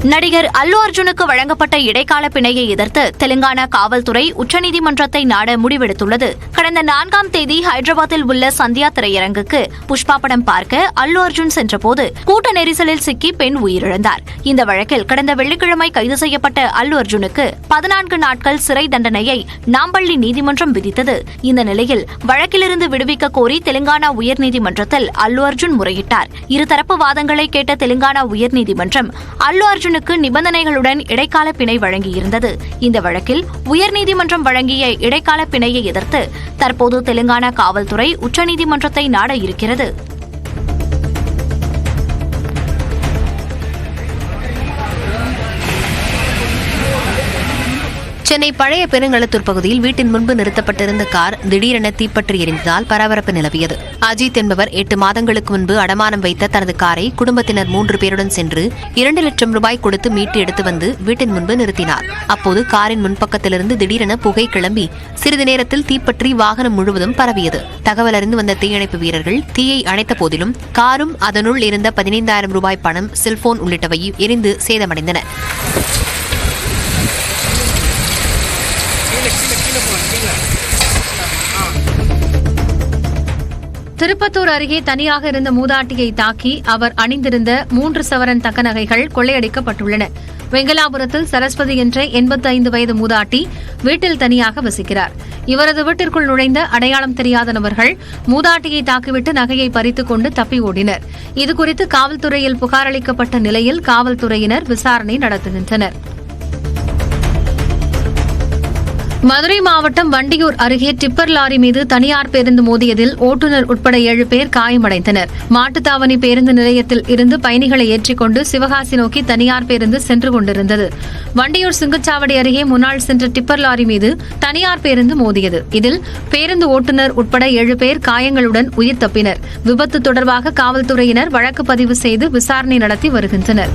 நடிகர் அல்லு அர்ஜுனுக்கு வழங்கப்பட்ட இடைக்கால பிணையை எதிர்த்து தெலுங்கானா காவல்துறை உச்சநீதிமன்றத்தை நாட முடிவெடுத்துள்ளது. கடந்த 4ஆம் தேதி ஹைதராபாத்தில் உள்ள சந்தியா திரையரங்குக்கு புஷ்பா படம் பார்க்க அல்லு அர்ஜுன் சென்றபோது கூட்ட நெரிசலில் சிக்கி பெண் உயிரிழந்தார். இந்த வழக்கில் கடந்த வெள்ளிக்கிழமை கைது செய்யப்பட்ட அல்லு அர்ஜுனுக்கு 14 நாட்கள் சிறை தண்டனையை நாம்பள்ளி நீதிமன்றம் விதித்தது. இந்த நிலையில் வழக்கிலிருந்து விடுவிக்க கோரி தெலுங்கானா உயர்நீதிமன்றத்தில் அல்லு அர்ஜுன் முறையிட்டார். இருதரப்பு வாதங்களை கேட்ட தெலுங்கானா உயர்நீதிமன்றம் அல்லு அர்ஜுனுக்கு நிபந்தனைகளுடன் இடைக்கால பிணை வழங்கியிருந்தது. இந்த வழக்கில் உயர்நீதிமன்றம் வழங்கிய இடைக்கால பிணையை எதிர்த்து தற்போது தெலுங்கானா காவல்துறை உச்சநீதிமன்றத்தை நாட இருக்கிறது. சென்னை பழைய பெருங்களத்தூர் பகுதியில் வீட்டின் முன்பு நிறுத்தப்பட்டிருந்த கார் திடீரென தீப்பற்றி எரிந்ததால் பரபரப்பு நிலவியது. அஜித் என்பவர் 8 மாதங்களுக்கு முன்பு அடமானம் வைத்த தனது காரை குடும்பத்தினர் 3 பேருடன் சென்று 2 லட்சம் ரூபாய் கொடுத்து மீட்டு எடுத்து வந்து வீட்டின் முன்பு நிறுத்தினார். அப்போது காரின் முன்பக்கத்திலிருந்து திடீரென புகை கிளம்பி சிறிது நேரத்தில் தீப்பற்றி வாகனம் முழுவதும் பரவியது. தகவல் அறிந்து வந்த தீயணைப்பு வீரர்கள் தீயை அணைத்த போதிலும் காரும் அதனுள் இருந்த 15,000 ரூபாய் பணம், செல்போன் உள்ளிட்டவை எரிந்து சேதமடைந்தன. திருப்பத்தூர் அருகே தனியாக இருந்த மூதாட்டியை தாக்கி அவர் அணிந்திருந்த 3 சவரன் தங்க நகைகள் கொள்ளையடிக்கப்பட்டுள்ளன. வெங்கலாபுரத்தில் சரஸ்வதி என்ற 85 வயது மூதாட்டி வீட்டில் தனியாக வசிக்கிறார். இவரது வீட்டிற்குள் நுழைந்த அடையாளம் தெரியாத நபர்கள் மூதாட்டியை தாக்கிவிட்டு நகையை பறித்துக் கொண்டு தப்பி ஓடினர். இதுகுறித்து காவல்துறையில் புகார் அளிக்கப்பட்ட நிலையில் காவல்துறையினர் விசாரணை நடத்துகின்றனர். மதுரை மாவட்டம் வண்டியூர் அருகே டிப்பர் லாரி மீது தனியார் பேருந்து மோதியதில் ஓட்டுநர் உட்பட 7 பேர் காயமடைந்தனர். மாட்டுத்தாவணி பேருந்து நிலையத்தில் இருந்து பயணிகளை ஏற்றிக்கொண்டு சிவகாசி நோக்கி தனியார் பேருந்து சென்று கொண்டிருந்தது. வண்டியூர் சுங்கச்சாவடி அருகே முன்னாள் சென்ற டிப்பர் லாரி மீது தனியார் பேருந்து மோதியது. இதில் பேருந்து ஓட்டுநர் உட்பட 7 பேர் காயங்களுடன் உயிர் தப்பினர். விபத்து தொடர்பாக காவல்துறையினர் வழக்கு பதிவு செய்து விசாரணை நடத்தி வருகின்றனர்.